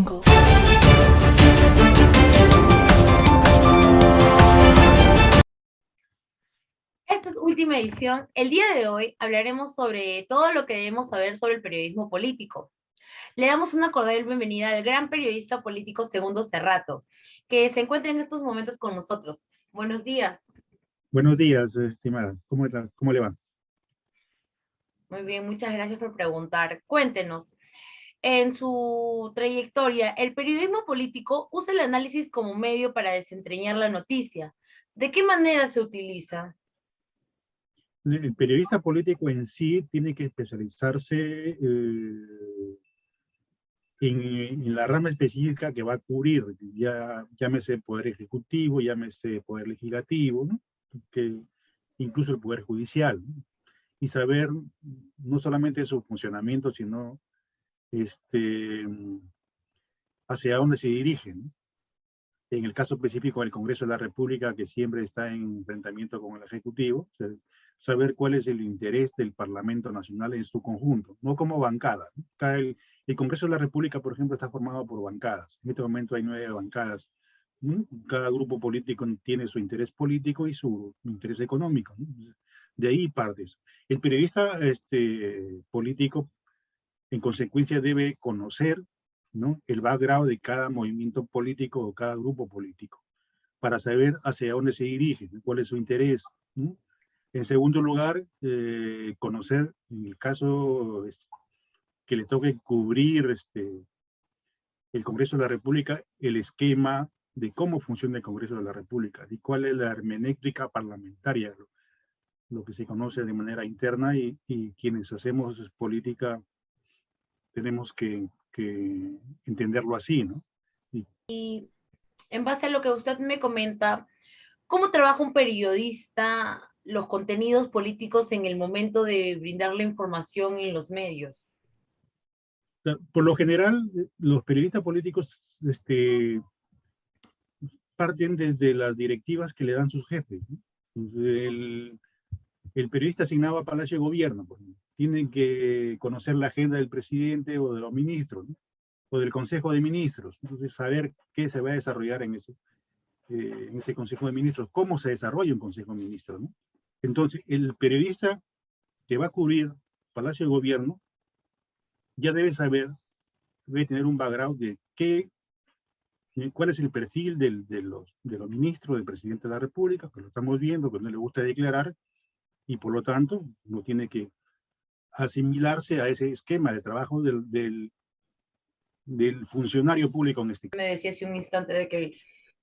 Jungle. Esta es última edición. El día de hoy hablaremos sobre todo lo que debemos saber sobre el periodismo político. Le damos una cordial bienvenida al gran periodista político Segundo Cerrato, que se encuentra en estos momentos con nosotros. Buenos días. Buenos días, estimada. ¿Cómo le va? Muy bien, muchas gracias por preguntar. Cuéntenos, en su trayectoria, ¿el periodismo político usa el análisis como medio para desentrañar la noticia? ¿De qué manera se utiliza? El periodista político en sí tiene que especializarse en la rama específica que va a cubrir, ya llámese poder ejecutivo, llámese poder legislativo, ¿no? Que incluso el poder judicial, ¿no? Y saber no solamente su funcionamiento, sino este, hacia dónde se dirigen, ¿no? En el caso específico del Congreso de la República, que siempre está en enfrentamiento con el Ejecutivo, o sea, saber cuál es el interés del Parlamento Nacional en su conjunto, no como bancada, ¿no? El Congreso de la República, por ejemplo, está formado por bancadas. En este momento hay 9 bancadas, ¿no? Cada grupo político tiene su interés político y su interés económico, ¿no? De ahí partes. El periodista político, en consecuencia, debe conocer, ¿no?, el background de cada movimiento político o cada grupo político, para saber hacia dónde se dirige, cuál es su interés, ¿no? En segundo lugar, conocer, en el caso que le toque cubrir el Congreso de la República, el esquema de cómo funciona el Congreso de la República y cuál es la hermenéutica parlamentaria, lo que se conoce de manera interna, y quienes hacemos política tenemos que entenderlo así, ¿no? En base a lo que usted me comenta, ¿cómo trabaja un periodista los contenidos políticos en el momento de brindar la información en los medios? Por lo general, los periodistas políticos parten desde las directivas que le dan sus jefes, ¿no? El periodista asignado a Palacio de Gobierno, pues, tiene que conocer la agenda del presidente o de los ministros, ¿no?, o del Consejo de Ministros. Entonces, saber qué se va a desarrollar en ese Consejo de Ministros, cómo se desarrolla un Consejo de Ministros, ¿no? Entonces, el periodista que va a cubrir Palacio de Gobierno ya debe saber, debe tener un background de cuál es el perfil de los ministros, del presidente de la República, que lo estamos viendo, que no le gusta declarar, y por lo tanto no tiene que asimilarse a ese esquema de trabajo del funcionario público en este caso. Me decía hace un instante de que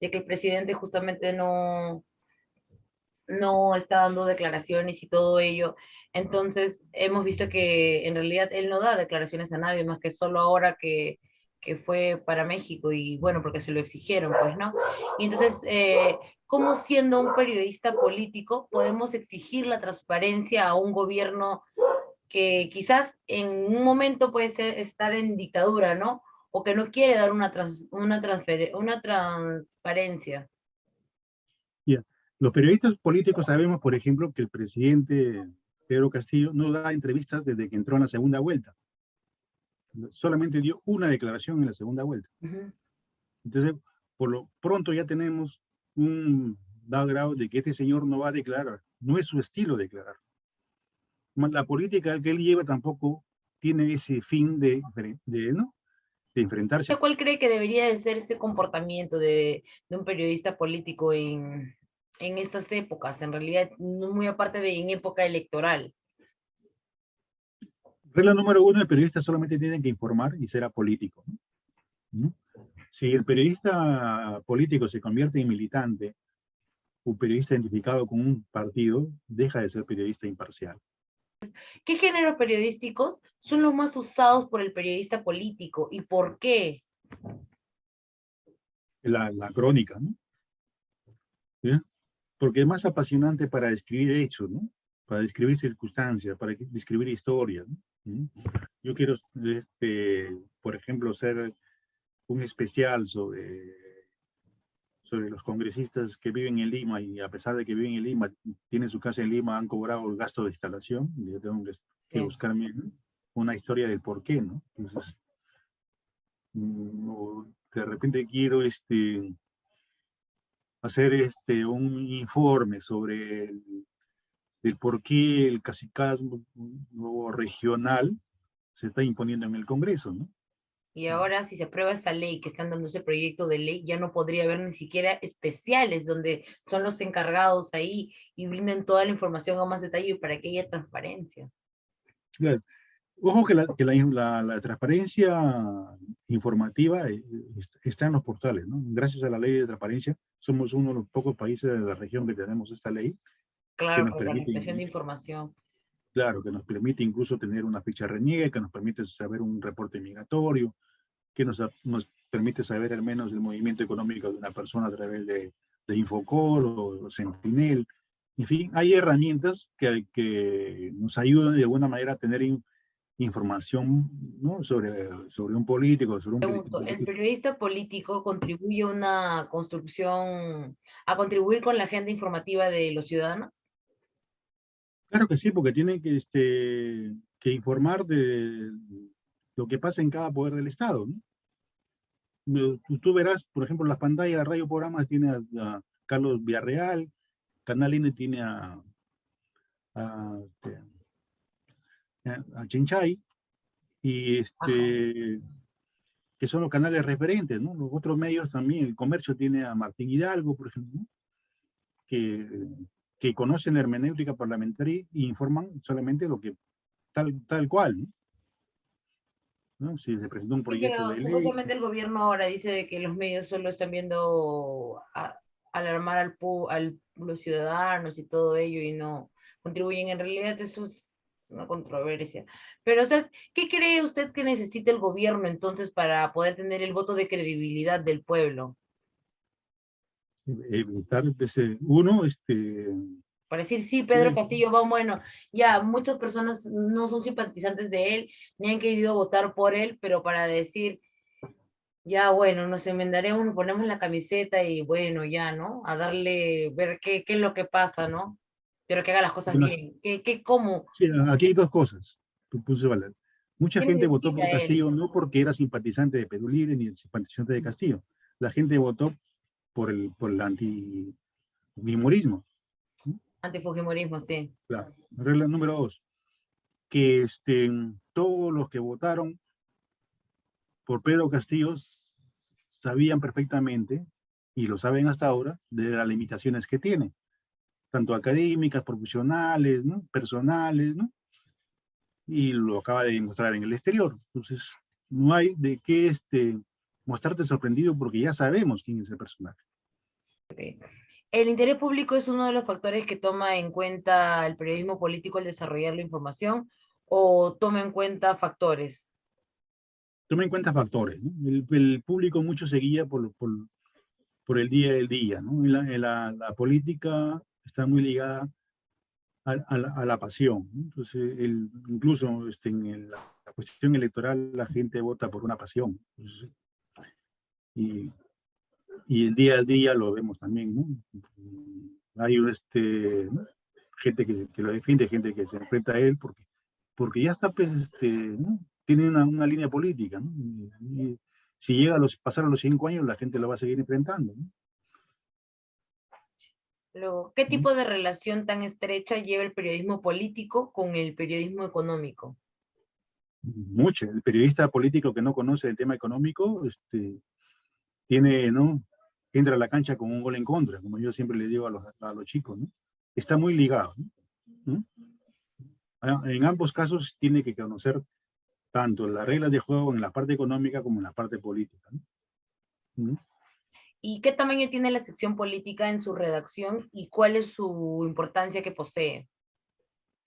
el presidente justamente no está dando declaraciones y todo ello. Entonces, hemos visto que en realidad él no da declaraciones a nadie, más que solo ahora que fue para México, y bueno, porque se lo exigieron, pues, ¿no? Y entonces, ¿cómo siendo un periodista político podemos exigir la transparencia a un gobierno que quizás en un momento puede estar en dictadura, ¿no? O que no quiere dar una transparencia? Yeah. Los periodistas políticos sabemos, por ejemplo, que el presidente Pedro Castillo no da entrevistas desde que entró en la segunda vuelta. Solamente dio una declaración en la segunda vuelta. Uh-huh. Entonces, por lo pronto ya tenemos un background de que este señor no va a declarar. No es su estilo declarar. La política que él lleva tampoco tiene ese fin ¿no?, de enfrentarse. ¿Cuál cree que debería de ser ese comportamiento de un periodista político en estas épocas? En realidad, no muy aparte de en época electoral. Regla número 1, el periodista solamente tiene que informar y ser apolítico, ¿no? Si el periodista político se convierte en militante, un periodista identificado con un partido, deja de ser periodista imparcial. ¿Qué géneros periodísticos son los más usados por el periodista político y por qué? La crónica, ¿no? ¿Sí? Porque es más apasionante para describir hechos, ¿no?, para describir circunstancias, para describir historias, ¿no? Yo quiero, por ejemplo, hacer un especial sobre los congresistas que viven en Lima, y a pesar de que viven en Lima, tienen su casa en Lima, han cobrado el gasto de instalación, y yo tengo que buscarme una historia del por qué, ¿no? Entonces, de repente quiero hacer un informe sobre el por qué el cacicazgo regional se está imponiendo en el Congreso, ¿no? Y ahora, si se aprueba esa ley, que están dando ese proyecto de ley, ya no podría haber ni siquiera especiales donde son los encargados ahí y brinden toda la información a más detalle para que haya transparencia. Claro. Ojo que la transparencia informativa está en los portales, ¿no? Gracias a la ley de transparencia, somos uno de los pocos países de la región que tenemos esta ley que Claro, nos para la permite, organización de información. claro, que nos permite incluso tener una ficha RENIEC, que nos permite saber un reporte migratorio, que nos permite saber al menos el movimiento económico de una persona a través de Infocor o Sentinel. En fin, hay herramientas que nos ayudan de alguna manera a tener información, ¿no? sobre un político, sobre un Pregunto, ¿el político. periodista político contribuye a una construcción, a contribuir con la agenda informativa de los ciudadanos? Claro que sí, porque tienen que informar de lo que pasa en cada poder del Estado, ¿no? Tú verás, por ejemplo, las pantallas de Radio Programas tiene a Carlos Villarreal, Canal N tiene a, este, a Chinchay, y Ajá. que son los canales referentes, ¿no? Los otros medios también, el comercio tiene a Martín Hidalgo, por ejemplo, ¿no? que, que conocen la hermenéutica parlamentaria e informan solamente lo que tal cual, ¿no? ¿No? Si se presentó un Sí, proyecto pero de ley. supuestamente el gobierno ahora dice de que los medios solo están viendo alarmar los ciudadanos y todo ello y no contribuyen. En realidad eso es una controversia. Pero, o sea, ¿qué cree usted que necesita el gobierno entonces para poder tener el voto de credibilidad del pueblo? Evitar, uno, Para decir, sí, Pedro tiene- Castillo va bueno. Ya, muchas personas no son simpatizantes de él, ni han querido votar por él, pero para decir, ya, bueno, nos enmendaremos, nos ponemos la camiseta y bueno, ya, ¿no? A darle, ver qué es lo que pasa, ¿no? Pero que haga las cosas bueno, bien. ¿Cómo? sí, aquí hay dos cosas. Mucha ¿Qué gente votó por necesita él? Castillo no porque era simpatizante de Perú Libre ni simpatizante de Castillo. La gente votó por el anti-guimorismo. Antifujimorismo, sí. La regla número dos, que todos los que votaron por Pedro Castillo sabían perfectamente, y lo saben hasta ahora, de las limitaciones que tiene, tanto académicas, profesionales, ¿no? Personales, ¿no? Y lo acaba de demostrar en el exterior. Entonces, no hay de qué mostrarte sorprendido porque ya sabemos quién es el personaje. ¿El interés público es uno de los factores que toma en cuenta el periodismo político al desarrollar la información o toma en cuenta factores? Toma en cuenta factores, ¿no? El público mucho se guía por el día del día, ¿no? La política está muy ligada a la pasión, ¿no? Entonces, incluso la cuestión electoral, la gente vota por una pasión. Entonces, y, y el día al día lo vemos también, ¿no? Hay ¿no? Gente que lo defiende, gente que se enfrenta a él porque ya está, pues, ¿no? Tiene una línea política, ¿no? Y si llega pasaron los 5 años, la gente lo va a seguir enfrentando, ¿no? Luego, ¿qué ¿Mm? tipo de relación tan estrecha lleva el periodismo político con el periodismo económico? Mucho. El periodista político que no conoce el tema económico, tiene, ¿no? Entra a la cancha con un gol en contra, como yo siempre le digo a los chicos, ¿no? Está muy ligado, ¿no? En ambos casos tiene que conocer tanto las reglas de juego en la parte económica como en la parte política, ¿no? ¿Mm? ¿Y qué tamaño tiene la sección política en su redacción y cuál es su importancia que posee?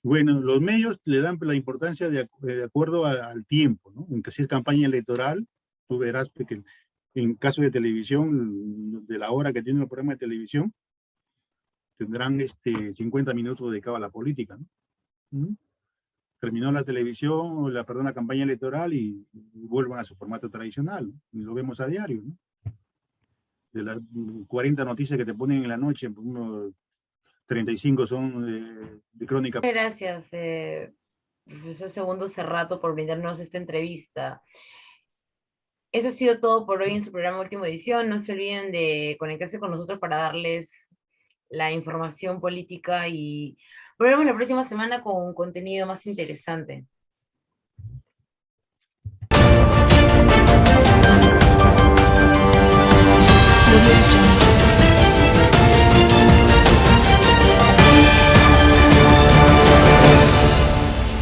Bueno, los medios le dan la importancia de acuerdo al tiempo, ¿no? En que si es campaña electoral, tú verás que en caso de televisión, de la hora que tiene el programa de televisión, tendrán 50 minutos dedicados a la política, ¿no? ¿Mm? Terminó la televisión, perdón, la campaña electoral y vuelvan a su formato tradicional, ¿no? Y lo vemos a diario, ¿no? De las 40 noticias que te ponen en la noche, unos 35 son de crónica. Gracias, profesor Segundo Cerrato, por brindarnos esta entrevista. Eso ha sido todo por hoy en su programa Última Edición. No se olviden de conectarse con nosotros para darles la información política y volvemos la próxima semana con un contenido más interesante.